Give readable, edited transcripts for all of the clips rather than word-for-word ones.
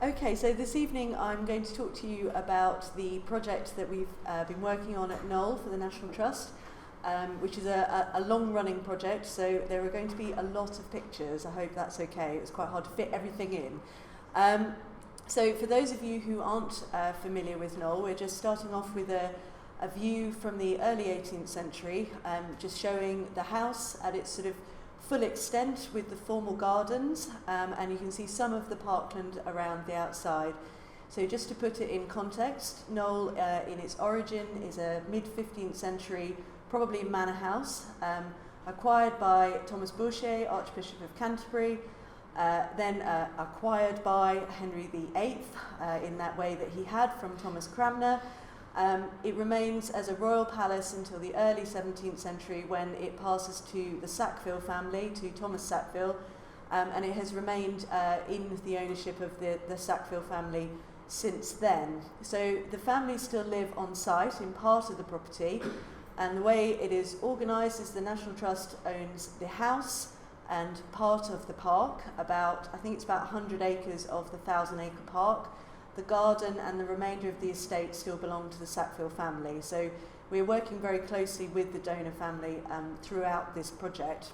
Okay, so this evening I'm going to talk to you about the project that we've been working on at Knoll for the National Trust, which is a long-running project, so there are going to be a lot of pictures. I hope that's okay. It was quite hard to fit everything in. So for those of you who aren't familiar with Knoll, we're just starting off with a view from the early 18th century, just showing the house at its sort of full extent with the formal gardens, and you can see some of the parkland around the outside. So just to put it in context, Knoll in its origin is a mid-15th century, probably manor house, acquired by Thomas Bourchier, Archbishop of Canterbury, then acquired by Henry VIII in that way that he had from Thomas Cranmer. It remains as a royal palace until the early 17th century when it passes to the Sackville family, to Thomas Sackville, and it has remained in the ownership of the Sackville family since then. So the family still live on site in part of the property, and the way it is organised is the National Trust owns the house and part of the park, I think it's about 100 acres of the 1,000-acre park. The garden and the remainder of the estate still belong to the Sackville family. So we're working very closely with the donor family throughout this project.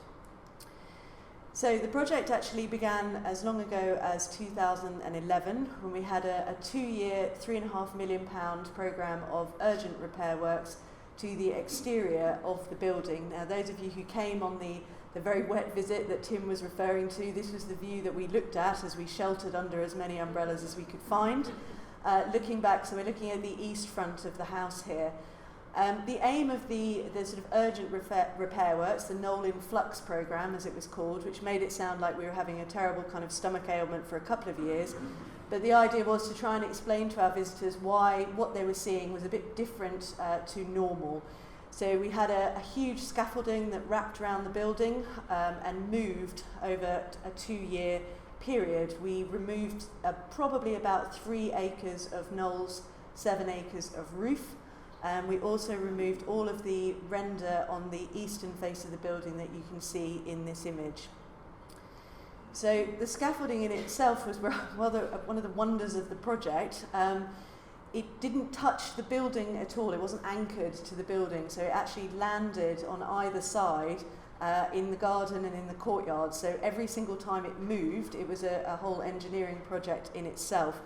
So the project actually began as long ago as 2011 when we had a 2-year, £3.5 million programme of urgent repair works to the exterior of the building. Now those of you who came on the very wet visit that Tim was referring to, this was the view that we looked at as we sheltered under as many umbrellas as we could find. Looking back, so we're looking at the east front of the house here. The aim of the sort of urgent repair works, the Knoll in Flux programme as it was called, which made it sound like we were having a terrible kind of stomach ailment for a couple of years, but the idea was to try and explain to our visitors why what they were seeing was a bit different to normal. So we had a huge scaffolding that wrapped around the building and moved over a 2-year period. We removed probably about 3 acres of Knoll's 7 acres of roof. We also removed all of the render on the eastern face of the building that you can see in this image. So the scaffolding in itself was rather one of the wonders of the project. It didn't touch the building at all. It wasn't anchored to the building, so it actually landed on either side in the garden and in the courtyard. So every single time it moved, it was a whole engineering project in itself.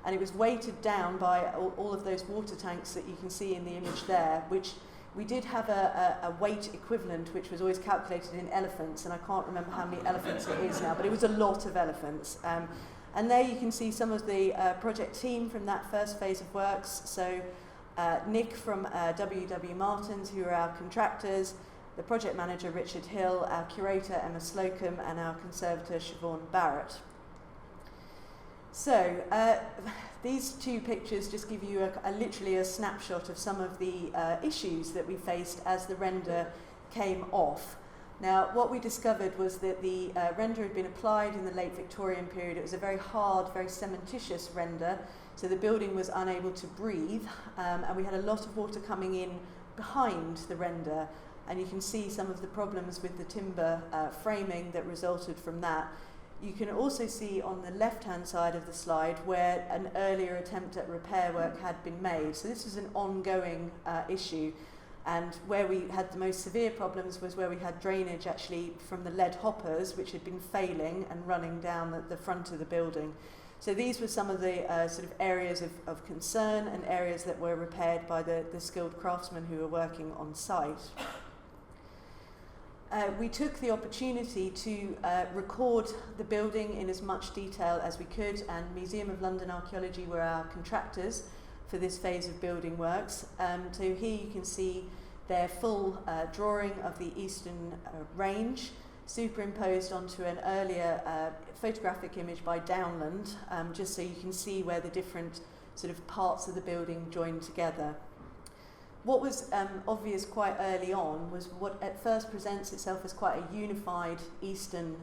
And it was weighted down by all of those water tanks that you can see in the image there, which we did have a weight equivalent, which was always calculated in elephants, and I can't remember how many elephants it is now, but it was a lot of elephants. And there you can see some of the project team from that first phase of works. So Nick from W.W. Martins, who are our contractors, the project manager Richard Hill, our curator Emma Slocum, and our conservator Siobhan Barrett. So these 2 pictures just give you literally a snapshot of some of the issues that we faced as the render came off. Now, what we discovered was that the render had been applied in the late Victorian period. It was a very hard, very cementitious render, so the building was unable to breathe, and we had a lot of water coming in behind the render, and you can see some of the problems with the timber framing that resulted from that. You can also see on the left-hand side of the slide where an earlier attempt at repair work had been made. So this is an ongoing issue. And where we had the most severe problems was where we had drainage actually from the lead hoppers, which had been failing and running down the front of the building. So these were some of the sort of areas of concern and areas that were repaired by the skilled craftsmen who were working on site. We took the opportunity to record the building in as much detail as we could, and Museum of London Archaeology were our contractors for this phase of building works. So here you can see their full drawing of the eastern range superimposed onto an earlier photographic image by Downland, just so you can see where the different sort of parts of the building join together. What was obvious quite early on was what at first presents itself as quite a unified eastern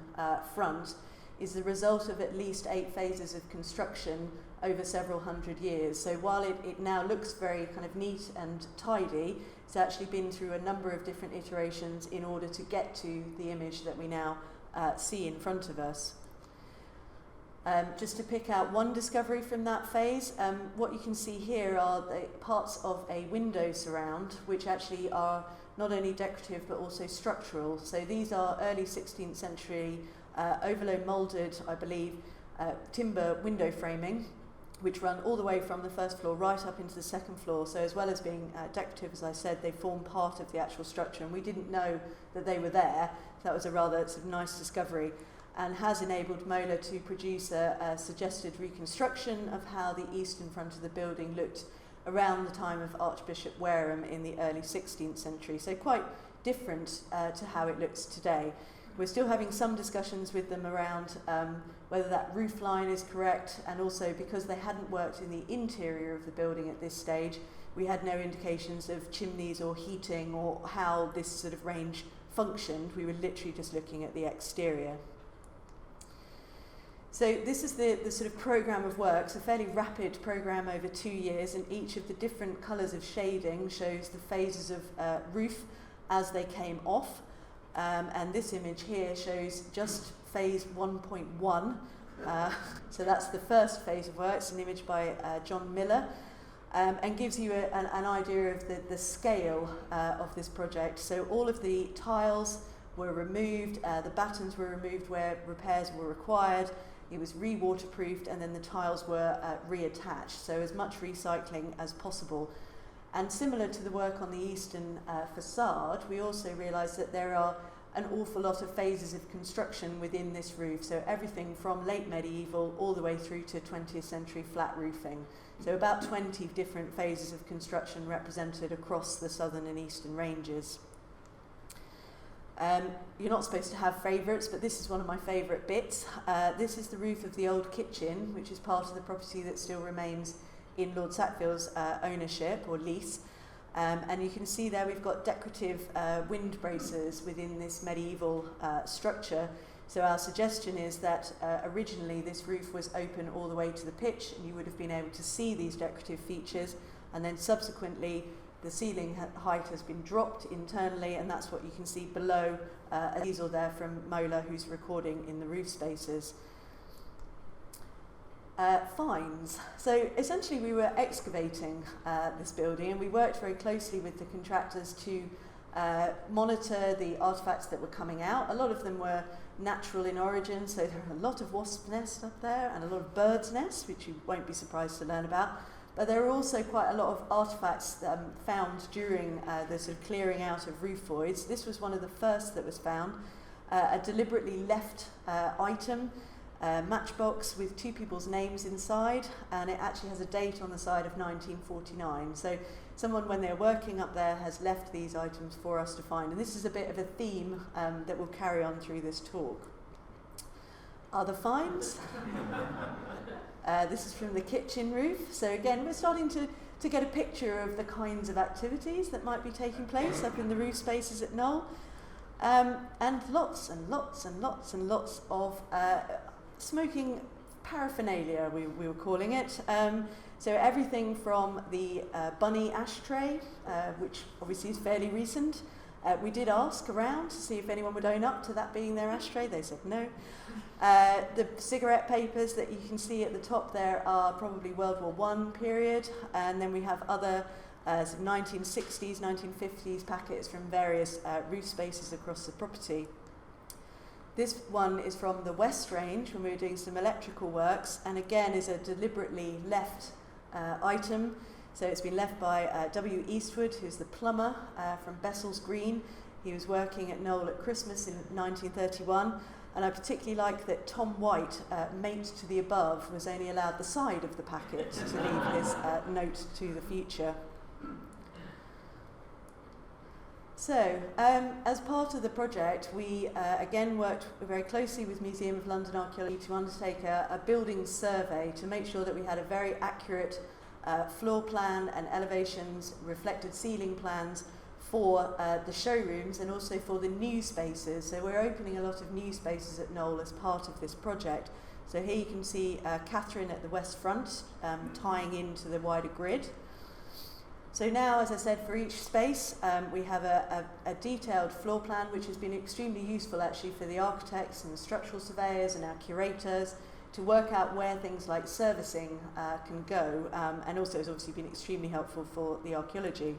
front is the result of at least 8 phases of construction over several hundred years. So while it now looks very kind of neat and tidy, it's actually been through a number of different iterations in order to get to the image that we now see in front of us. Just to pick out one discovery from that phase, what you can see here are the parts of a window surround, which actually are not only decorative but also structural. So these are early 16th century overload moulded, I believe, timber window framing, which run all the way from the first floor right up into the second floor. So as well as being decorative, as I said, they form part of the actual structure, and we didn't know that they were there. So that was a rather sort of nice discovery, and has enabled Mola to produce a suggested reconstruction of how the eastern front of the building looked around the time of Archbishop Wareham in the early 16th century. So quite different to how it looks today. We're still having some discussions with them around whether that roof line is correct, and also because they hadn't worked in the interior of the building at this stage, we had no indications of chimneys or heating or how this sort of range functioned. We were literally just looking at the exterior. So this is the sort of programme of works, a fairly rapid programme over 2 years, and each of the different colours of shading shows the phases of roof as they came off. And this image here shows just phase 1.1. So that's the first phase of work. It's an image by John Miller, and gives you an idea of the scale of this project. So all of the tiles were removed, the battens were removed where repairs were required. It was re-waterproofed, and then the tiles were reattached, so as much recycling as possible. And similar to the work on the eastern facade, we also realised that there are an awful lot of phases of construction within this roof, so everything from late medieval all the way through to 20th century flat roofing. So about 20 different phases of construction represented across the southern and eastern ranges. You're not supposed to have favourites, but this is one of my favourite bits. This is the roof of the old kitchen, which is part of the property that still remains in Lord Sackville's ownership or lease. And you can see there we've got decorative wind braces within this medieval structure. So our suggestion is that originally this roof was open all the way to the pitch, and you would have been able to see these decorative features, and then subsequently the ceiling height has been dropped internally, and that's what you can see below a easel there from Mola, who's recording in the roof spaces. Finds. So essentially we were excavating this building, and we worked very closely with the contractors to monitor the artefacts that were coming out. A lot of them were natural in origin, so there are a lot of wasp nests up there and a lot of birds' nests, which you won't be surprised to learn about. But there are also quite a lot of artefacts found during the sort of clearing out of roof voids. This was one of the first that was found, a deliberately left item, matchbox with two people's names inside, and it actually has a date on the side of 1949. So someone, when they're working up there, has left these items for us to find. And this is a bit of a theme that will carry on through this talk. Other finds. This is from the kitchen roof. So again, we're starting to get a picture of the kinds of activities that might be taking place up in the roof spaces at Knoll. And lots and lots and lots and lots of smoking paraphernalia, we were calling it. So everything from the bunny ashtray, which obviously is fairly recent. We did ask around to see if anyone would own up to that being their ashtray. They said no. The cigarette papers that you can see at the top there are probably World War I period, and then we have other 1960s, 1950s packets from various roof spaces across the property. This one is from the West Range when we were doing some electrical works, and again is a deliberately left item. So it's been left by W. Eastwood, who's the plumber from Bessel's Green. He was working at Knoll at Christmas in 1931, and I particularly like that Tom White, mate to the above, was only allowed the side of the packet to leave his note to the future. So, as part of the project, we again worked very closely with Museum of London Archaeology to undertake a building survey to make sure that we had a very accurate floor plan and elevations, reflected ceiling plans for the showrooms and also for the new spaces. So we're opening a lot of new spaces at Knoll as part of this project. So here you can see Catherine at the west front tying into the wider grid. So now, as I said, for each space we have a detailed floor plan, which has been extremely useful actually for the architects and the structural surveyors and our curators to work out where things like servicing can go, and also has obviously been extremely helpful for the archaeology.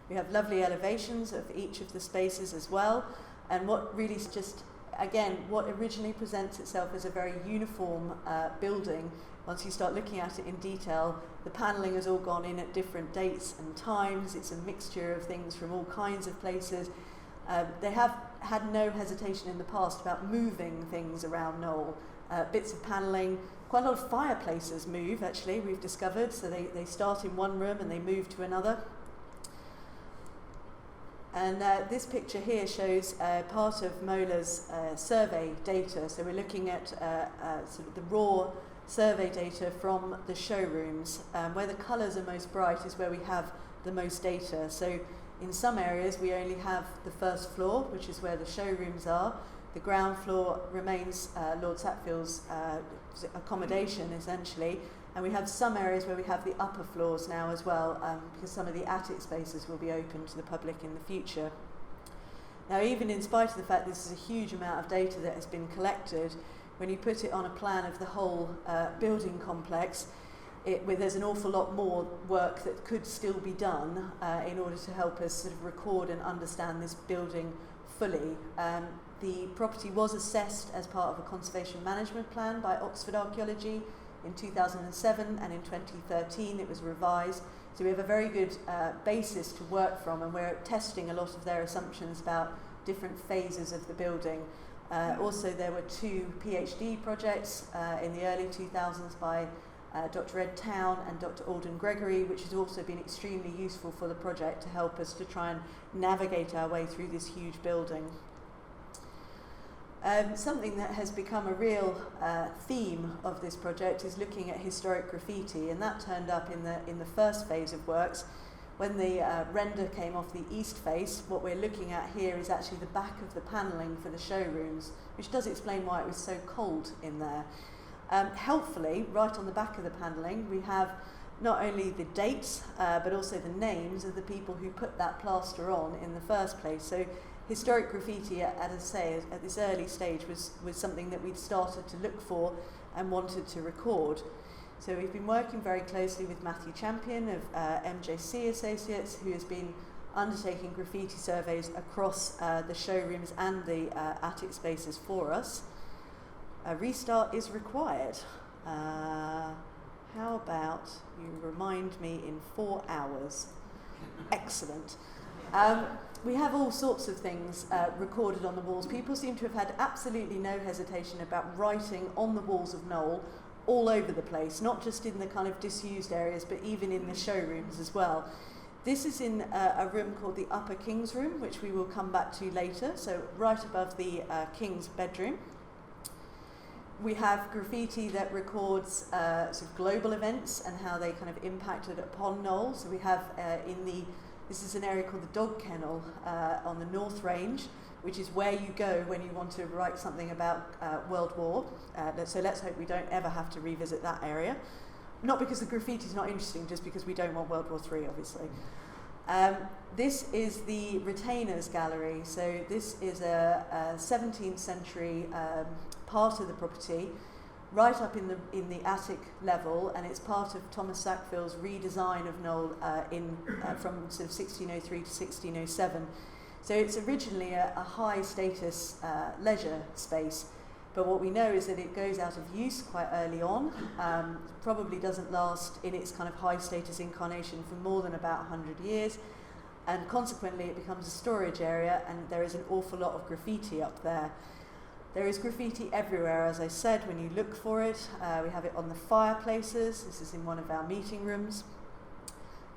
We have lovely elevations of each of the spaces as well, and what really is just, again, what originally presents itself as a very uniform building, once you start looking at it in detail, the panelling has all gone in at different dates and times. It's a mixture of things from all kinds of places. They have had no hesitation in the past about moving things around Knoll. Bits of panelling, quite a lot of fireplaces move, actually, we've discovered. So they start in one room and they move to another. And this picture here shows part of Mola's survey data. So we're looking at sort of the raw survey data from the showrooms. Where the colours are most bright is where we have the most data. So in some areas we only have the first floor, which is where the showrooms are. The ground floor remains Lord Sackville's accommodation, essentially. And we have some areas where we have the upper floors now as well, because some of the attic spaces will be open to the public in the future. Now, even in spite of the fact this is a huge amount of data that has been collected, when you put it on a plan of the whole building complex, there's an awful lot more work that could still be done in order to help us sort of record and understand this building fully. The property was assessed as part of a conservation management plan by Oxford Archaeology in 2007, and in 2013 it was revised. So we have a very good basis to work from, and we're testing a lot of their assumptions about different phases of the building. Also, there were 2 PhD projects in the early 2000s by Dr. Ed Town and Dr. Alden Gregory, which has also been extremely useful for the project to help us to try and navigate our way through this huge building. Something that has become a real theme of this project is looking at historic graffiti, and that turned up in the first phase of works. When the render came off the east face, what we're looking at here is actually the back of the panelling for the showrooms, which does explain why it was so cold in there. Helpfully, right on the back of the panelling, we have not only the dates, but also the names of the people who put that plaster on in the first place. So historic graffiti, as I say, at this early stage was something that we'd started to look for and wanted to record. So we've been working very closely with Matthew Champion of MJC Associates, who has been undertaking graffiti surveys across the showrooms and the attic spaces for us. A restart is required. How about you remind me in 4 hours? Excellent. We have all sorts of things recorded on the walls. People seem to have had absolutely no hesitation about writing on the walls of Knoll all over the place, not just in the kind of disused areas, but even in the showrooms as well. This is in a room called the Upper King's Room, which we will come back to later, so right above the King's bedroom. We have graffiti that records sort of global events and how they kind of impacted upon Knoll. So we have this is an area called the Dog Kennel on the North Range, which is where you go when you want to write something about World War. So let's hope we don't ever have to revisit that area. Not because the graffiti is not interesting, just because we don't want World War III, obviously. This is the Retainers Gallery. So this is a 17th century part of the property, right up in the attic level, and it's part of Thomas Sackville's redesign of Knoll from sort of 1603 to 1607. So it's originally a high status leisure space, but what we know is that it goes out of use quite early on, probably doesn't last in its kind of high status incarnation for more than about 100 years, and consequently it becomes a storage area, and there is an awful lot of graffiti up there. There is graffiti everywhere, as I said, when you look for it. We have it on the fireplaces. This is in one of our meeting rooms.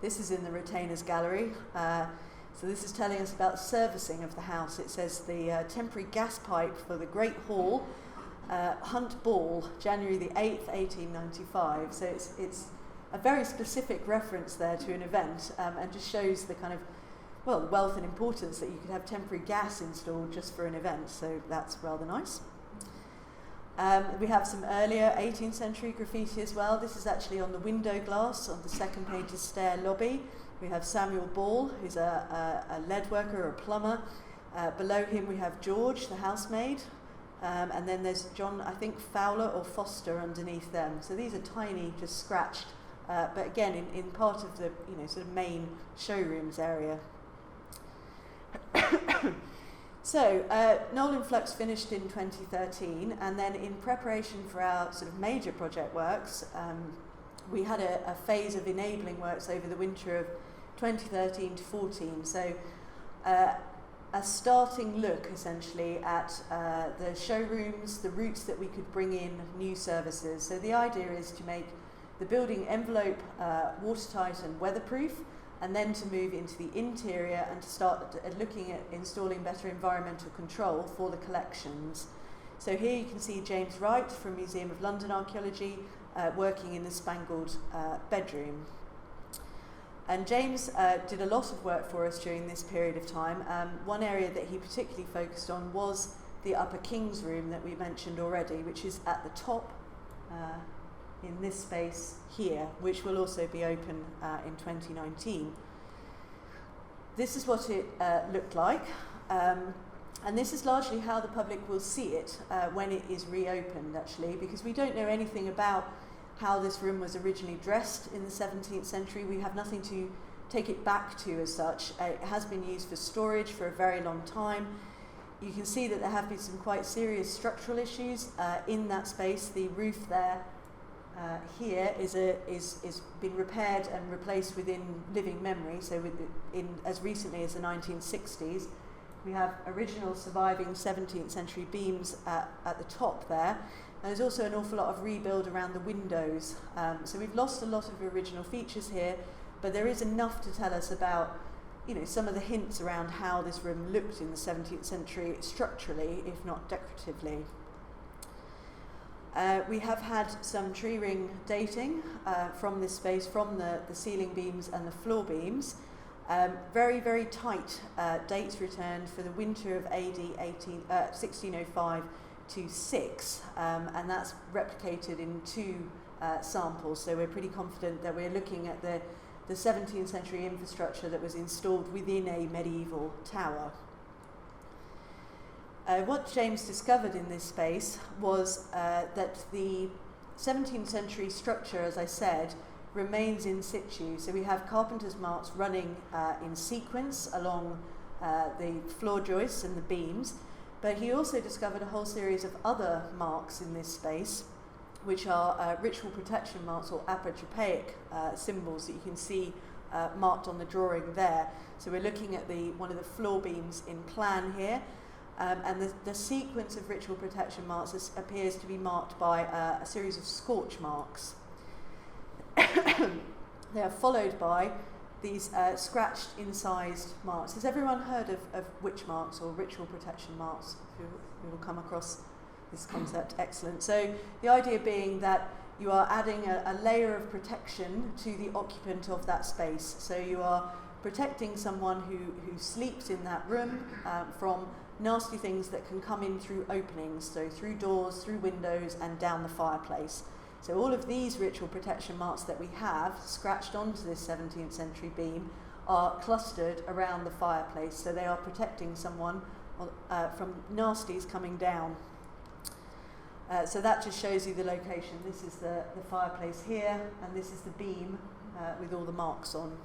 This is in the Retainers Gallery. So this is telling us about servicing of the house. It says the temporary gas pipe for the Great Hall, Hunt Ball, January the 8th, 1895. So it's a very specific reference there to an event, and just shows the kind of wealth and importance that you could have temporary gas installed just for an event, so that's rather nice. We have some earlier 18th century graffiti as well. This is actually on the window glass on the second painted stair lobby. We have Samuel Ball, who's a lead worker or a plumber. Below him we have George, the housemaid. and then there's John, I think, Fowler or Foster underneath them. So these are tiny, just scratched, but again in part of the sort of main showrooms area. So Knoll in Flux finished in 2013, and then in preparation for our sort of major project works, we had a phase of enabling works over the winter of 2013 to 14. So a starting look essentially at the showrooms, the routes that we could bring in new services. So the idea is to make the building envelope watertight and weatherproof, and then to move into the interior and to start looking at installing better environmental control for the collections. So here you can see James Wright from Museum of London Archaeology working in the spangled bedroom. And James did a lot of work for us during this period of time. One area that he particularly focused on was the Upper King's Room that we mentioned already, which is at the top in this space here, which will also be open in 2019. This is what it looked like, and this is largely how the public will see it when it is reopened, actually, because we don't know anything about how this room was originally dressed in the 17th century. We have nothing to take it back to as such. It has been used for storage for a very long time. You can see that there have been some quite serious structural issues in that space. The roof there here is been repaired and replaced within living memory, so as recently as the 1960s. We have original surviving 17th century beams at the top there. There's also an awful lot of rebuild around the windows. So we've lost a lot of original features here, but there is enough to tell us about some of the hints around how this room looked in the 17th century structurally, if not decoratively. We have had some tree ring dating from this space, from the ceiling beams and the floor beams. Very, very tight dates returned for the winter of AD 1605 to 6, and that's replicated in 2 samples, so we're pretty confident that we're looking at the 17th century infrastructure that was installed within a medieval tower. What James discovered in this space was that the 17th century structure, as I said, remains in situ. So we have carpenter's marks running in sequence along the floor joists and the beams, but he also discovered a whole series of other marks in this space, which are ritual protection marks or apotropaic symbols that you can see marked on the drawing there. So we're looking at one of the floor beams in plan here. And the sequence of ritual protection marks appears to be marked by a series of scorch marks. They are followed by these scratched, incised marks. Has everyone heard of witch marks or ritual protection marks? We will come across this concept. Excellent. So the idea being that you are adding a layer of protection to the occupant of that space. So you are protecting someone who sleeps in that room from nasty things that can come in through openings, so through doors, through windows, and down the fireplace. So all of these ritual protection marks that we have scratched onto this 17th century beam are clustered around the fireplace, so they are protecting someone from nasties coming down. So that just shows you the location. This is the fireplace here, and this is the beam with all the marks on.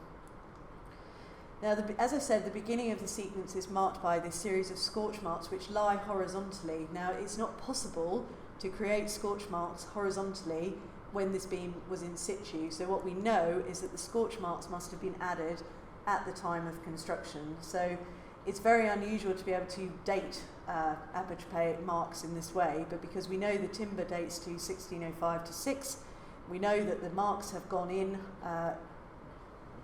Now, as I said, the beginning of the sequence is marked by this series of scorch marks which lie horizontally. Now, it's not possible to create scorch marks horizontally when this beam was in situ. So what we know is that the scorch marks must have been added at the time of construction. So it's very unusual to be able to date apotropaic marks in this way, but because we know the timber dates to 1605 to 6, we know that the marks have gone in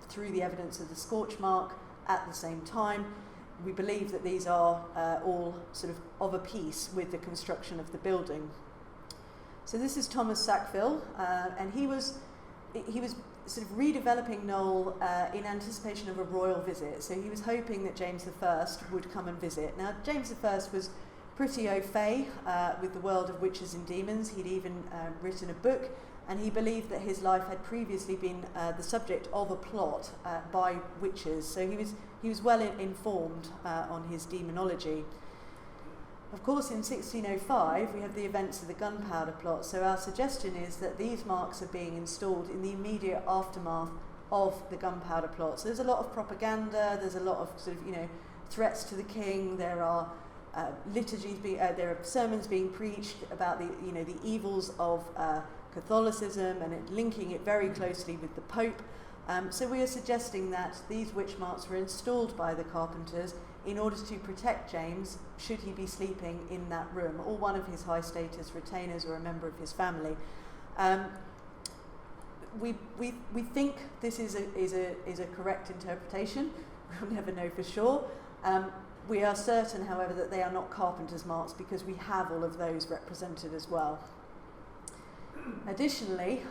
through the evidence of the scorch mark at the same time. We believe that these are all sort of a piece with the construction of the building. So this is Thomas Sackville, and he was sort of redeveloping Knoll in anticipation of a royal visit. So he was hoping that James I would come and visit. Now, James I was pretty au fait with the world of witches and demons. He'd even written a book, and he believed that his life had previously been the subject of a plot by witches. So he was well informed on his demonology. Of course, in 1605, we have the events of the gunpowder plot, so our suggestion is that these marks are being installed in the immediate aftermath of the gunpowder plot. So there's a lot of propaganda, there's a lot of sort of, threats to the king, there are liturgies, there are sermons being preached about the evils of Catholicism and linking it very closely with the Pope. So we are suggesting that these witch marks were installed by the carpenters in order to protect James should he be sleeping in that room, or one of his high status retainers or a member of his family. We think this is a correct interpretation. We'll never know for sure. We are certain, however, that they are not carpenter's marks because we have all of those represented as well. Additionally,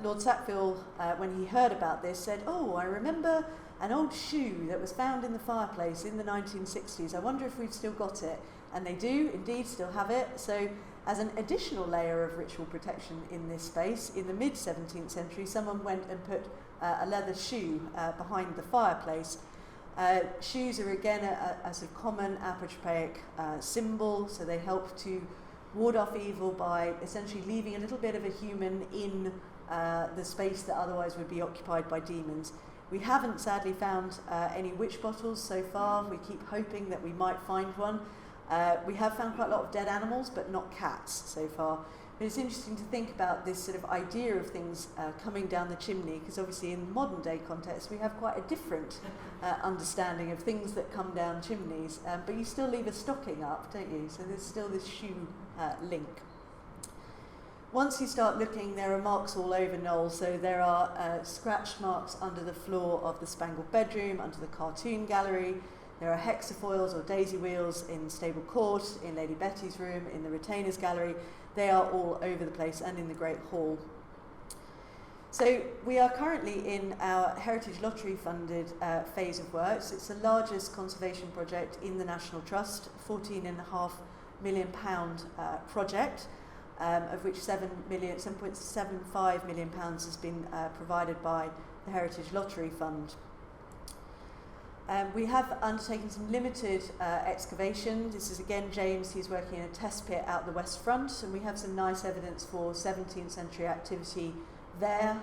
Lord Sackville, when he heard about this, said, "Oh, I remember an old shoe that was found in the fireplace in the 1960s. I wonder if we've still got it." And they do indeed still have it. So as an additional layer of ritual protection in this space, in the mid-17th century, someone went and put a leather shoe behind the fireplace. Shoes are again a sort of common apotropaic symbol, so they help to ward off evil by essentially leaving a little bit of a human in the space that otherwise would be occupied by demons. We haven't sadly found any witch bottles so far. We keep hoping that we might find one. We have found quite a lot of dead animals, but not cats so far. But it's interesting to think about this sort of idea of things coming down the chimney, because obviously in modern day context we have quite a different understanding of things that come down chimneys, but you still leave a stocking up, don't you? So there's still this shoe link. Once you start looking, there are marks all over Knowle. So there are scratch marks under the floor of the Spangled Bedroom, under the Cartoon Gallery. There are hexafoils or daisy wheels in Stable Court, in Lady Betty's room, in the Retainers Gallery. They are all over the place, and in the Great Hall. So we are currently in our Heritage Lottery funded phase of works. It's the largest conservation project in the National Trust, £14.5 million project, of which £7.75 million has been provided by the Heritage Lottery Fund. We have undertaken some limited excavation. This is again James, he's working in a test pit out the west front, and we have some nice evidence for 17th century activity there,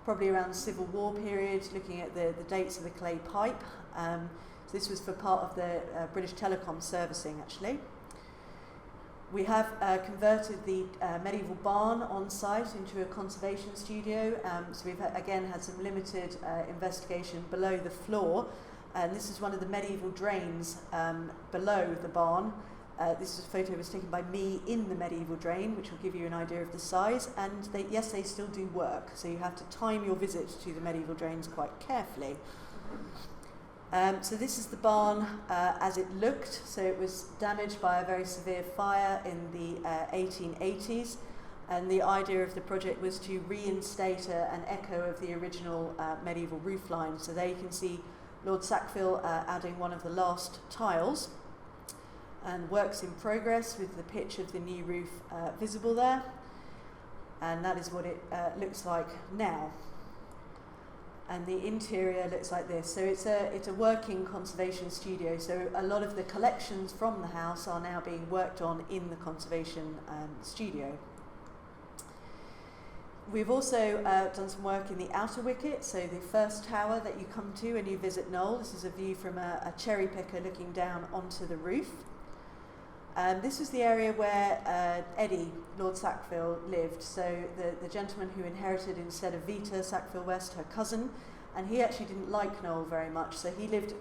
probably around the Civil War period, looking at the dates of the clay pipe. So this was for part of the British Telecom servicing actually. We have converted the medieval barn on site into a conservation studio, so we've again had some limited investigation below the floor. And this is one of the medieval drains below the barn. This photo was taken by me in the medieval drain, which will give you an idea of the size. And they still do work, so you have to time your visit to the medieval drains quite carefully. So this is the barn as it looked. So it was damaged by a very severe fire in the 1880s. And the idea of the project was to reinstate an echo of the original medieval roofline. So there you can see Lord Sackville adding one of the last tiles, and works in progress with the pitch of the new roof visible there, and that is what it looks like now. And the interior looks like this. So it's a working conservation studio, so a lot of the collections from the house are now being worked on in the conservation studio. We've also done some work in the outer wicket, so the first tower that you come to when you visit Knowle. This is a view from a cherry picker looking down onto the roof. This was the area where Eddie, Lord Sackville, lived, so the gentleman who inherited instead of Vita Sackville West, her cousin, and he actually didn't like Knowle very much, so he lived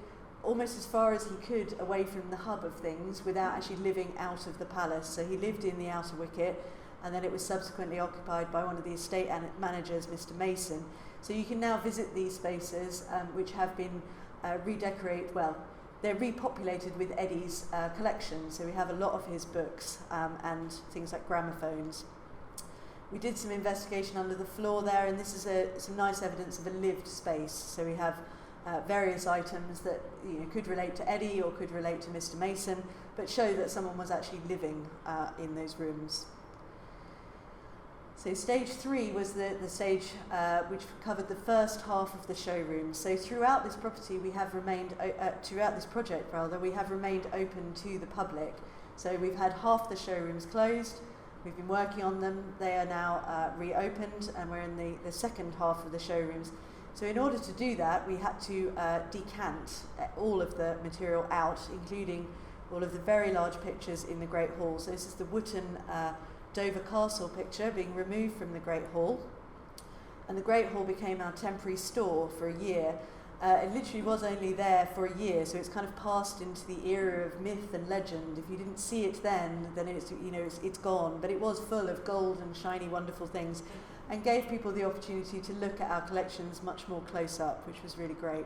almost as far as he could away from the hub of things without actually living out of the palace. So he lived in the outer wicket, and then it was subsequently occupied by one of the estate managers, Mr. Mason. So you can now visit these spaces, which have been redecorated, well, they're repopulated with Eddie's collection. So we have a lot of his books and things like gramophones. We did some investigation under the floor there, and this is some nice evidence of a lived space. So we have various items that could relate to Eddie or could relate to Mr. Mason, but show that someone was actually living in those rooms. So stage 3 was the stage which covered the first half of the showroom. So throughout this property, we have remained throughout this project, we have remained open to the public. So we've had half the showrooms closed. We've been working on them. They are now reopened, and we're in the second half of the showrooms. So in order to do that, we had to decant all of the material out, including all of the very large pictures in the Great Hall. So this is the Wootton Dover Castle picture being removed from the Great Hall. And the Great Hall became our temporary store for a year. It literally was only there for a year, so it's kind of passed into the era of myth and legend. If you didn't see it then it's gone. But it was full of gold and shiny, wonderful things, and gave people the opportunity to look at our collections much more close up, which was really great.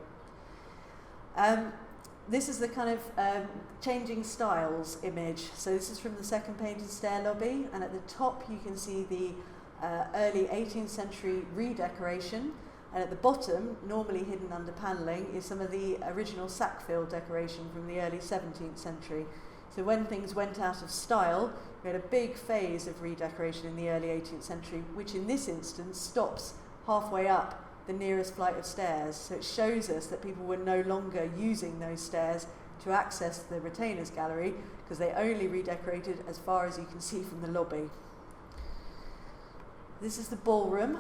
This is the kind of changing styles image. So this is from the second painted stair lobby, and at the top you can see the early 18th century redecoration, and at the bottom, normally hidden under panelling, is some of the original Sackville decoration from the early 17th century. So when things went out of style, we had a big phase of redecoration in the early 18th century, which in this instance stops halfway up the nearest flight of stairs. So it shows us that people were no longer using those stairs to access the retainers gallery, because they only redecorated as far as you can see from the lobby. This is the ballroom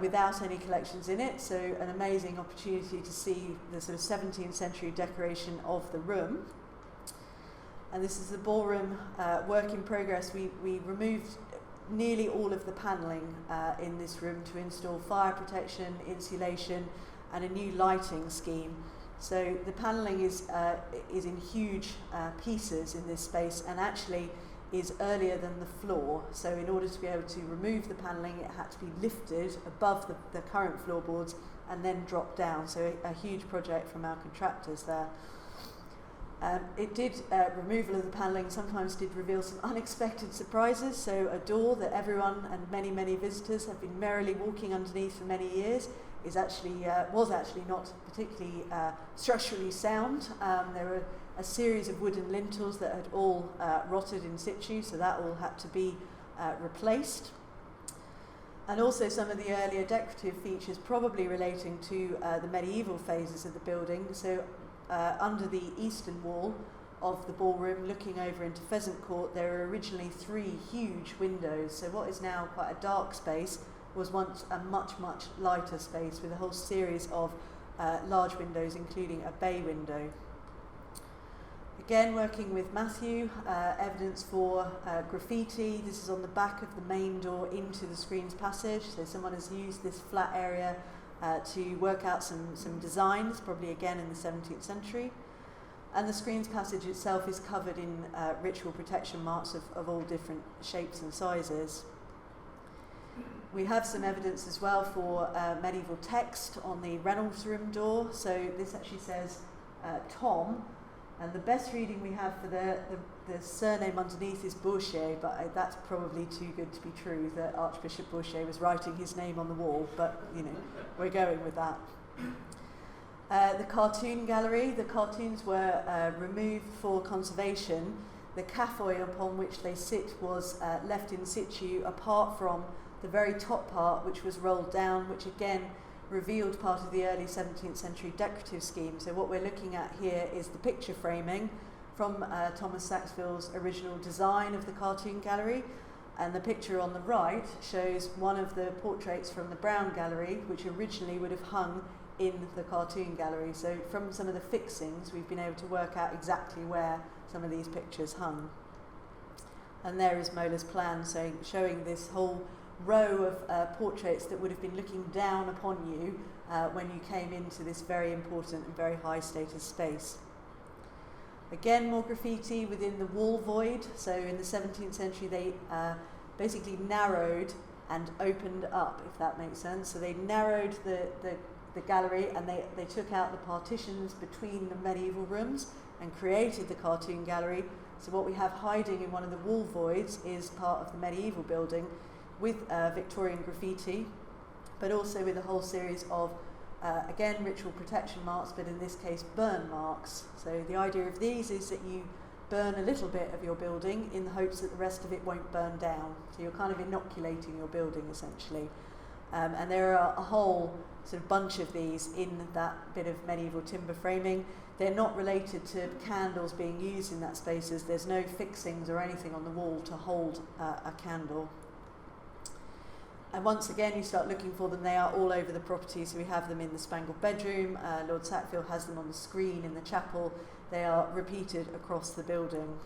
without any collections in it, so an amazing opportunity to see the sort of 17th century decoration of the room. And this is the ballroom work in progress. We removed nearly all of the panelling in this room to install fire protection, insulation, and a new lighting scheme. So the panelling is in huge pieces in this space, and actually is earlier than the floor. So in order to be able to remove the panelling, it had to be lifted above the current floorboards and then dropped down. So a huge project from our contractors there. Removal of the panelling sometimes did reveal some unexpected surprises. So a door that everyone and many visitors have been merrily walking underneath for many years was actually not particularly structurally sound. There were a series of wooden lintels that had all rotted in situ, so that all had to be replaced. And also some of the earlier decorative features probably relating to the medieval phases of the building. So under the eastern wall of the ballroom, looking over into Pheasant Court, there were originally 3 huge windows. So what is now quite a dark space was once a much lighter space with a whole series of large windows, including a bay window. Again, working with Matthew, evidence for graffiti. This is on the back of the main door into the screens passage. So someone has used this flat area to work out some designs, probably again in the 17th century. And the screens passage itself is covered in ritual protection marks of all different shapes and sizes. We have some evidence as well for medieval text on the Reynolds room door. So this actually says Tom, and the best reading we have for the surname underneath is Bourchier, but that's probably too good to be true, that Archbishop Bourchier was writing his name on the wall, but we're going with that. The cartoon gallery, the cartoons were removed for conservation. The caffoy upon which they sit was left in situ, apart from the very top part, which was rolled down, which again revealed part of the early 17th century decorative scheme. So what we're looking at here is the picture framing from Thomas Sackville's original design of the cartoon gallery, and the picture on the right shows one of the portraits from the Brown Gallery, which originally would have hung in the cartoon gallery. So from some of the fixings, we've been able to work out exactly where some of these pictures hung. And there is Mola's plan, showing this whole row of portraits that would have been looking down upon you when you came into this very important and very high status space. Again, more graffiti within the wall void. So in the 17th century, they basically narrowed and opened up, if that makes sense. So they narrowed the gallery, and they took out the partitions between the medieval rooms and created the cartoon gallery. So what we have hiding in one of the wall voids is part of the medieval building, with Victorian graffiti, but also with a whole series of, again, ritual protection marks, but in this case, burn marks. So the idea of these is that you burn a little bit of your building in the hopes that the rest of it won't burn down. So you're kind of inoculating your building, essentially. And there are a whole sort of bunch of these in that bit of medieval timber framing. They're not related to candles being used in that space, as there's no fixings or anything on the wall to hold a candle. And once again, you start looking for them, they are all over the property. So we have them in the Spangled Bedroom, Lord Sackville has them on the screen in the chapel. They are repeated across the building.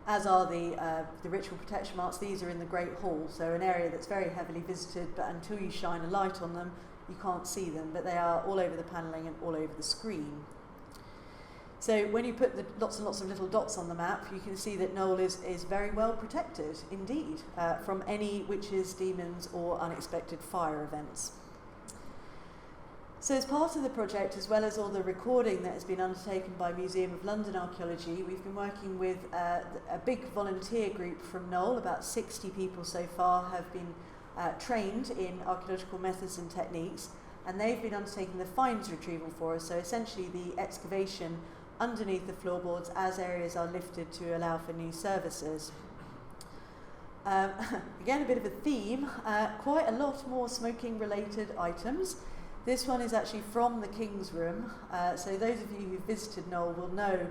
As are the ritual protection marks. These are in the Great Hall, so an area that's very heavily visited, but until you shine a light on them, you can't see them, but they are all over the panelling and all over the screen. So when you put lots and lots of little dots on the map, you can see that Knowle is very well protected indeed from any witches, demons or unexpected fire events. So as part of the project, as well as all the recording that has been undertaken by Museum of London Archaeology, we've been working with a big volunteer group from Knowle. About 60 people so far have been trained in archaeological methods and techniques, and they've been undertaking the finds retrieval for us, so essentially the excavation underneath the floorboards as areas are lifted to allow for new services. Again, a bit of a theme, quite a lot more smoking related items. This one is actually from the King's Room, so those of you who've visited Knowle will know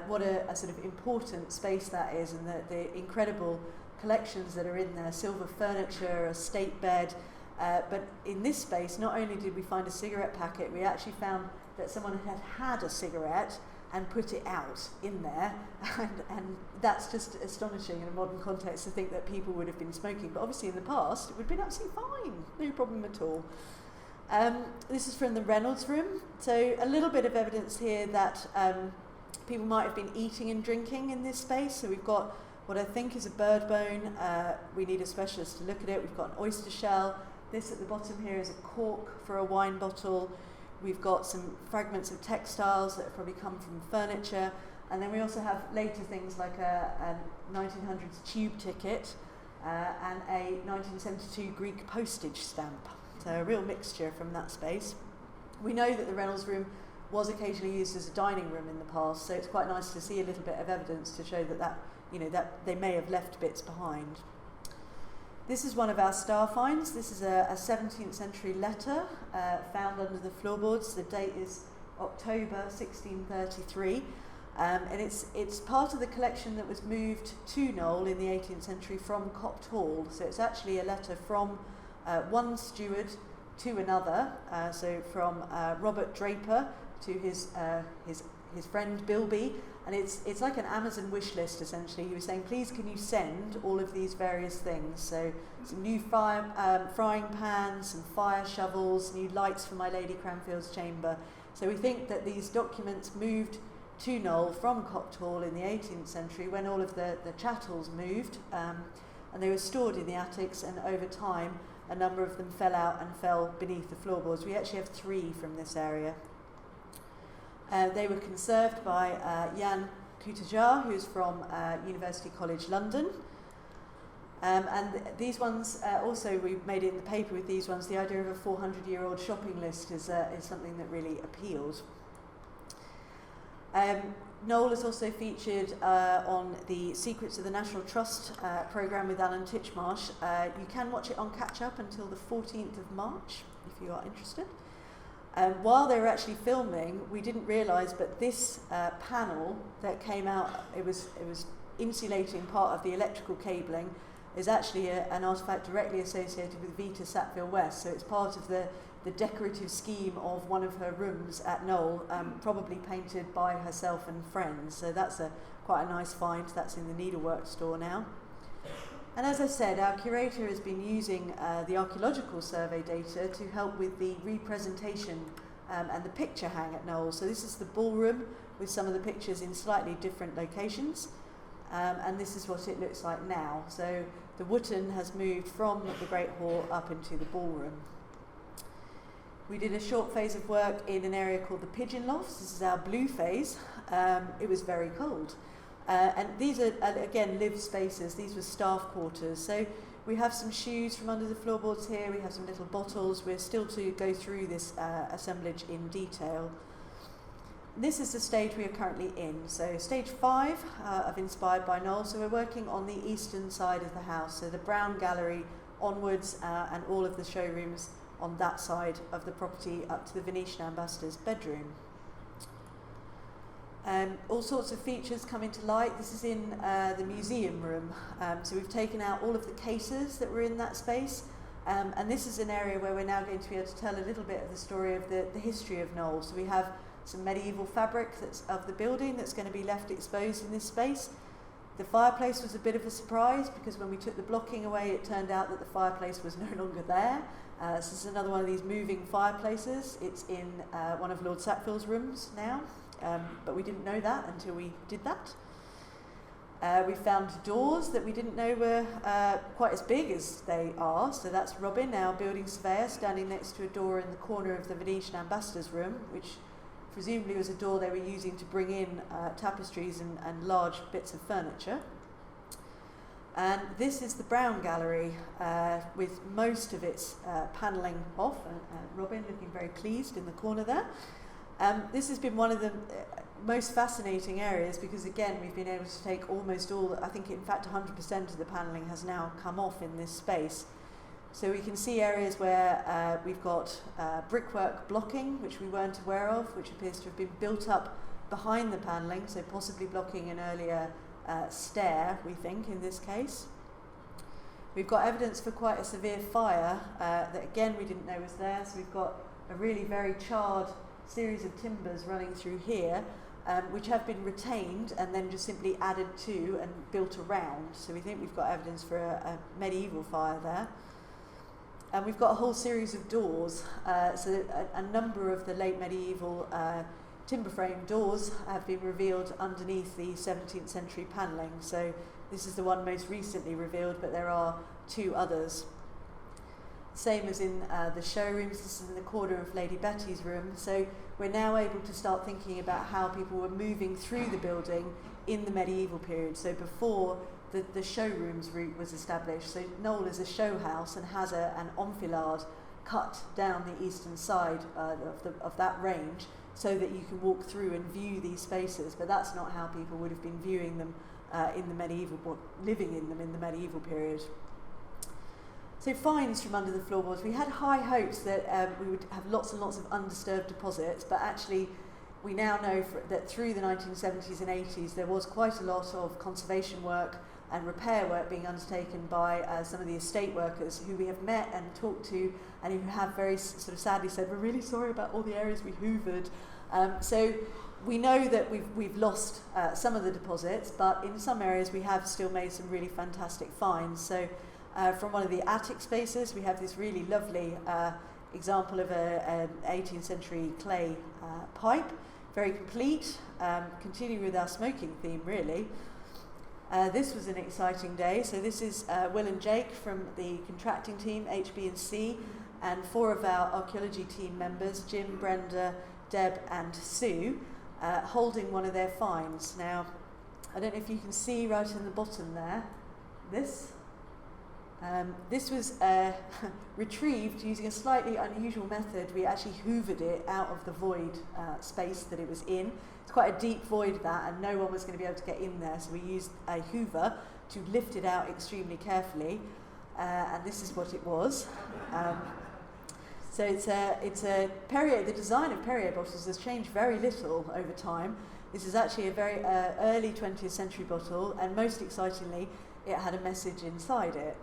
what a sort of important space that is, and the incredible collections that are in there, silver furniture, a state bed, but in this space not only did we find a cigarette packet, we actually found that someone had a cigarette and put it out in there, and that's just astonishing in a modern context to think that people would have been smoking, but obviously in the past it would have been absolutely fine, no problem at all. This is from the Reynolds Room, so a little bit of evidence here that people might have been eating and drinking in this space. So we've got what I think is a bird bone, we need a specialist to look at it, we've got an oyster shell, this at the bottom here is a cork for a wine bottle, we've got some fragments of textiles that have probably come from furniture, and then we also have later things like a 1900s tube ticket and a 1972 Greek postage stamp. So a real mixture from that space. We know that the Reynolds Room was occasionally used as a dining room in the past, so it's quite nice to see a little bit of evidence to show that they may have left bits behind. This is one of our star finds. This is a 17th century letter found under the floorboards. The date is October 1633, and it's part of the collection that was moved to Knowle in the 18th century from Copt Hall. So it's actually a letter from one steward to another, so from Robert Draper to his friend Bilby, and it's like an Amazon wish list essentially. He was saying, please can you send all of these various things, so some new frying pans, some fire shovels, new lights for my Lady Cranfield's chamber. So we think that these documents moved to Knowle from Copt Hall in the 18th century when all of the chattels moved, and they were stored in the attics, and over time a number of them fell out and fell beneath the floorboards. We actually have 3 from this area. They were conserved by Jan Kutejar, who's from University College London. And these ones, also we made it in the paper with these ones, the idea of a 400-year-old shopping list is something that really appealed. Knowle is also featured on the Secrets of the National Trust programme with Alan Titchmarsh. You can watch it on catch-up until the 14th of March, if you are interested. While they were actually filming, we didn't realise, but this panel that came out, it was insulating part of the electrical cabling, is actually an artefact directly associated with Vita Sackville West. So it's part of the decorative scheme of one of her rooms at Knowle, probably painted by herself and friends. So that's quite a nice find. That's in the needlework store now. And as I said, our curator has been using the archaeological survey data to help with the representation and the picture hang at Knowle. So this is the ballroom with some of the pictures in slightly different locations. And this is what it looks like now. So the Wootton has moved from the Great Hall up into the ballroom. We did a short phase of work in an area called the Pigeon Lofts. This is our blue phase. It was very cold. And these are, again, lived spaces. These were staff quarters. So we have some shoes from under the floorboards here. We have some little bottles. We're still to go through this assemblage in detail. This is the stage we are currently in. So stage 5 of Inspired by Knowle. So we're working on the eastern side of the house. So the Brown Gallery onwards and all of the showrooms on that side of the property up to the Venetian ambassador's bedroom. All sorts of features come into light. This is in the museum room. So we've taken out all of the cases that were in that space. And this is an area where we're now going to be able to tell a little bit of the story of the history of Knowle. So we have some medieval fabric that's of the building that's going to be left exposed in this space. The fireplace was a bit of a surprise because when we took the blocking away, it turned out that the fireplace was no longer there. So this is another one of these moving fireplaces. It's in one of Lord Sackville's rooms now, but we didn't know that until we did that. We found doors that we didn't know were quite as big as they are. So that's Robin, our building surveyor, standing next to a door in the corner of the Venetian ambassador's room, which presumably was a door they were using to bring in tapestries and large bits of furniture. And this is the Brown Gallery with most of its panelling off. Robin looking very pleased in the corner there. This has been one of the most fascinating areas because, again, we've been able to take almost all, I think in fact 100% of the panelling has now come off in this space. So we can see areas where we've got brickwork blocking, which we weren't aware of, which appears to have been built up behind the panelling, so possibly blocking an earlier stair, we think, in this case. We've got evidence for quite a severe fire that, again, we didn't know was there, so we've got a really very charred series of timbers running through here, which have been retained and then just simply added to and built around. So we think we've got evidence for a medieval fire there. And we've got a whole series of doors. So a number of the late medieval timber frame doors have been revealed underneath the 17th century panelling. So this is the one most recently revealed, but there are two others. Same as in the showrooms. This is in the corner of Lady Betty's room. So we're now able to start thinking about how people were moving through the building in the medieval period. So before the showrooms route was established. So Knowle is a show house and has an enfilade cut down the eastern side of that range so that you can walk through and view these spaces. But that's not how people would have been viewing them in the medieval, living in them in the medieval period. So finds from under the floorboards. We had high hopes that we would have lots and lots of undisturbed deposits, but actually we now know that through the 1970s and 80s there was quite a lot of conservation work and repair work being undertaken by some of the estate workers who we have met and talked to and who have very sort of sadly said, we're really sorry about all the areas we hoovered. So we know that we've lost some of the deposits, but in some areas we have still made some really fantastic finds. So from one of the attic spaces we have this really lovely example of an 18th century clay pipe, very complete, continuing with our smoking theme really. This was an exciting day. So this is Will and Jake from the contracting team, HB&C, and four of our archaeology team members, Jim, Brenda, Deb and Sue, holding one of their finds. Now, I don't know if you can see right in the bottom there, this. This was retrieved using a slightly unusual method. We actually hoovered it out of the void space that it was in. It's quite a deep void that, and no one was going to be able to get in there, so we used a hoover to lift it out extremely carefully, and this is what it was. So it's a Perrier. The design of Perrier bottles has changed very little over time. This is actually a very early 20th century bottle, and most excitingly, it had a message inside it.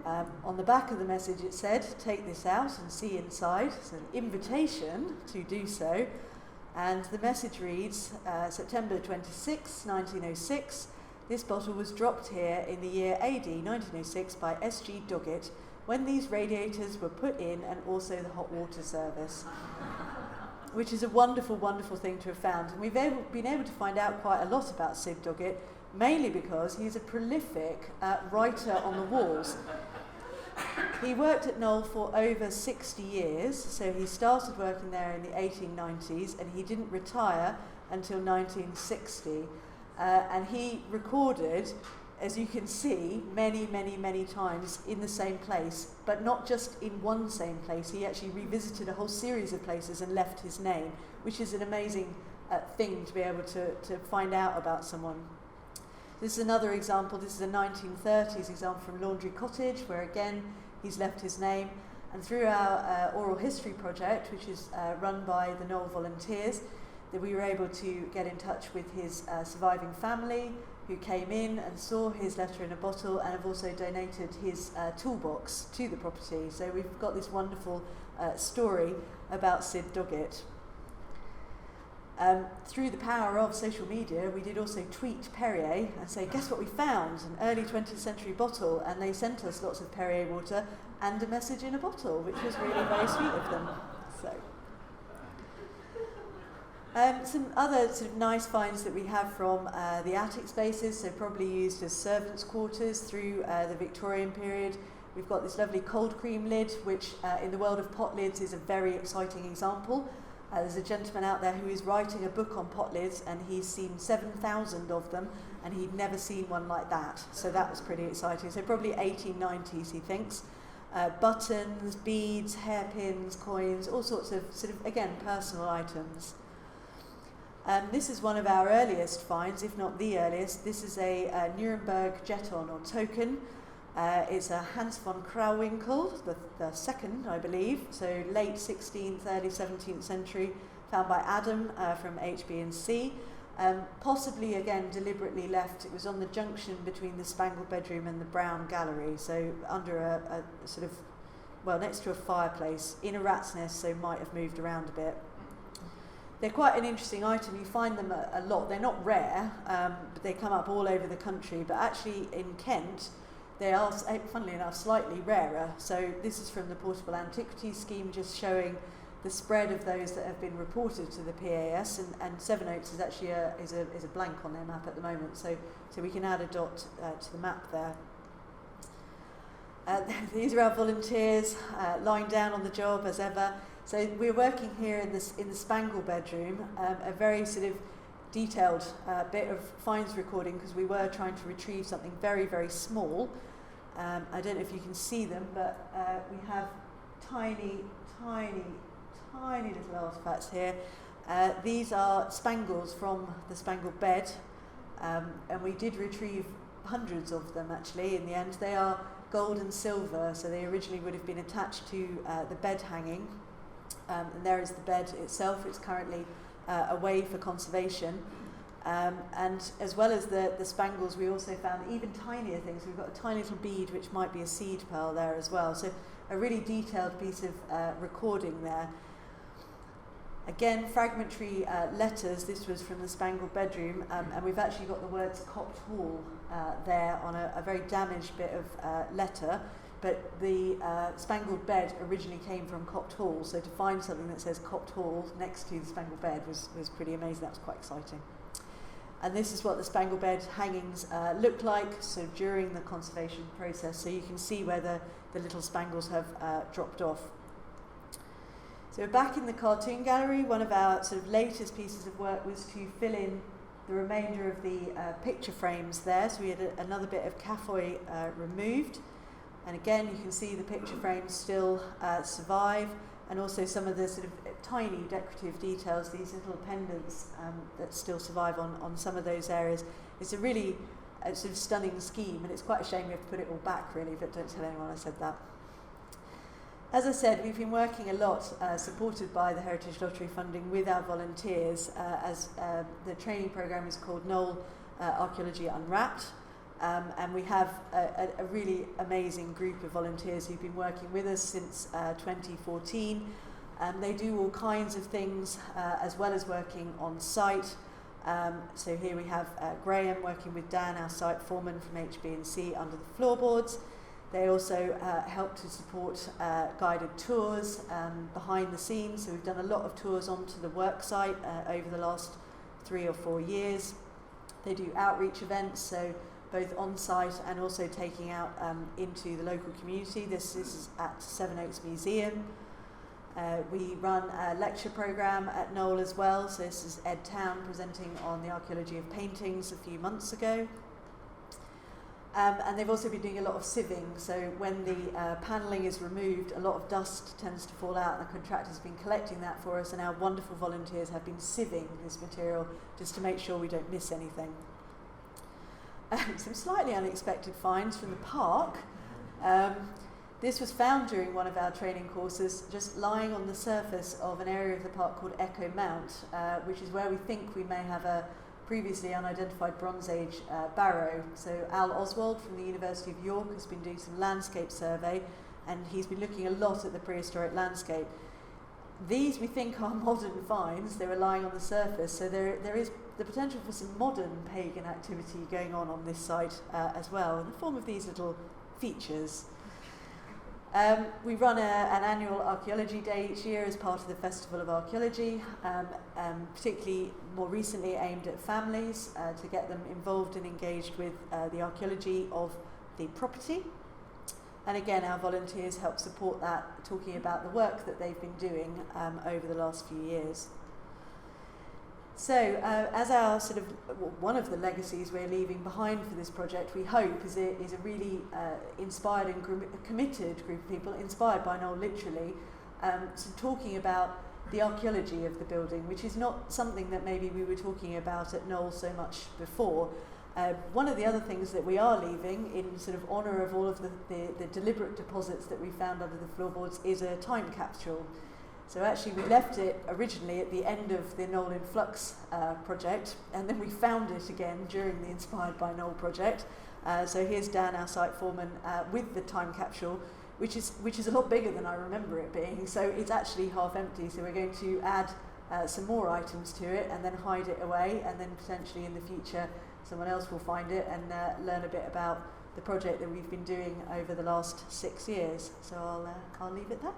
On the back of the message it said, take this out and see inside. It's an invitation to do so. And the message reads, September 26, 1906, this bottle was dropped here in the year AD 1906 by S.G. Doggett when these radiators were put in and also the hot water service. Which is a wonderful, wonderful thing to have found. And we've been able to find out quite a lot about Sid Doggett, mainly because he's a prolific writer on the walls. He worked at Knowle for over 60 years, so he started working there in the 1890s and he didn't retire until 1960. And he recorded, as you can see, many, many, many times in the same place, but not just in one same place. He actually revisited a whole series of places and left his name, which is an amazing thing to be able to find out about someone. This is another example. This is a 1930s example from Laundry Cottage, where again he's left his name. And through our oral history project, which is run by the Knoll volunteers, that we were able to get in touch with his surviving family, who came in and saw his letter in a bottle and have also donated his toolbox to the property. So we've got this wonderful story about Sid Doggett. Through the power of social media, we did also tweet Perrier and say, guess what we found? An early 20th century bottle, and they sent us lots of Perrier water and a message in a bottle, which was really very sweet of them. So. Some other sort of nice finds that we have from the attic spaces, so probably used as servants' quarters through the Victorian period. We've got this lovely cold cream lid, which in the world of pot lids is a very exciting example. There's a gentleman out there who is writing a book on pot lids, and he's seen 7,000 of them, and he'd never seen one like that. So that was pretty exciting. So probably 1890s, he thinks. Buttons, beads, hairpins, coins, all sorts of sort of, again, personal items. This is one of our earliest finds, if not the earliest. This is a Nuremberg jeton or token. It's a Hans von Krauwinkel, the second, I believe, so late 16th, early 17th century, found by Adam from HB&C. Possibly, again, deliberately left. It was on the junction between the Spangled Bedroom and the Brown Gallery, so under a sort of, well, next to a fireplace, in a rat's nest, so might have moved around a bit. They're quite an interesting item. You find them a lot. They're not rare, but they come up all over the country. But actually in Kent, they are, funnily enough, slightly rarer. So this is from the Portable Antiquities scheme, just showing the spread of those that have been reported to the PAS. And Sevenoaks is actually is a blank on their map at the moment. So we can add a dot to the map there. These are our volunteers lying down on the job as ever. So we're working here in the Spangle Bedroom, a very sort of detailed bit of finds recording, because we were trying to retrieve something very, very small. I don't know if you can see them, but we have tiny little artefacts here. These are spangles from the Spangled Bed, and we did retrieve hundreds of them actually in the end. They are gold and silver, so they originally would have been attached to the bed hanging. And there is the bed itself. It's currently away for conservation. And as well as the spangles, we also found even tinier things. We've got a tiny little bead, which might be a seed pearl there as well. So a really detailed piece of recording there. Again, fragmentary letters. This was from the Spangled Bedroom, and we've actually got the words Copt Hall there on a very damaged bit of letter. But the Spangled Bed originally came from Copt Hall, so to find something that says Copt Hall next to the Spangled Bed was pretty amazing. That was quite exciting. And this is what the Spangled Bed hangings look like, so during the conservation process. So you can see where the little spangles have dropped off. So we're back in the cartoon gallery. One of our sort of latest pieces of work was to fill in the remainder of the picture frames there. So we had another bit of Caffoy removed. And again, you can see the picture frames still survive, and also some of the sort of tiny decorative details, these little pendants that still survive on some of those areas. It's a really sort of stunning scheme, and it's quite a shame we have to put it all back, really, but don't tell anyone I said that. As I said, we've been working a lot, supported by the Heritage Lottery funding, with our volunteers, as the training programme is called Knoll Archaeology Unwrapped. And we have a really amazing group of volunteers who've been working with us since 2014. They do all kinds of things, as well as working on site. So here we have Graham working with Dan, our site foreman from HB&C, under the floorboards. They also help to support guided tours behind the scenes. So we've done a lot of tours onto the work site over the last 3 or 4 years. They do outreach events, so both on-site and also taking out into the local community. This is at Sevenoaks Museum. We run a lecture programme at Knoll as well. So this is Ed Town presenting on the archaeology of paintings a few months ago. And they've also been doing a lot of sieving. So when the panelling is removed, a lot of dust tends to fall out, and the contractor's been collecting that for us, and our wonderful volunteers have been sieving this material just to make sure we don't miss anything. Some slightly unexpected finds from the park. This was found during one of our training courses, just lying on the surface of an area of the park called Echo Mount, which is where we think we may have a previously unidentified Bronze Age barrow. So Al Oswald from the University of York has been doing some landscape survey, and he's been looking a lot at the prehistoric landscape. These we think are modern finds. They were lying on the surface, so there is the potential for some modern pagan activity going on this site as well, in the form of these little features. We run an annual archaeology day each year as part of the Festival of Archaeology, particularly more recently aimed at families to get them involved and engaged with the archaeology of the property. And again, our volunteers help support that, talking about the work that they've been doing over the last few years. So, as our sort of one of the legacies we're leaving behind for this project, we hope is a really inspired and committed group of people, inspired by Knoll literally, so talking about the archaeology of the building, which is not something that maybe we were talking about at Knoll so much before. One of the other things that we are leaving in sort of honour of all of the deliberate deposits that we found under the floorboards is a time capsule. So actually we left it originally at the end of the Knoll in Flux project, and then we found it again during the Inspired by Knoll project. So here's Dan, our site foreman, with the time capsule, which is a lot bigger than I remember it being. So it's actually half empty, so we're going to add some more items to it and then hide it away, and then potentially in the future someone else will find it and learn a bit about the project that we've been doing over the last 6 years. So I'll leave it there.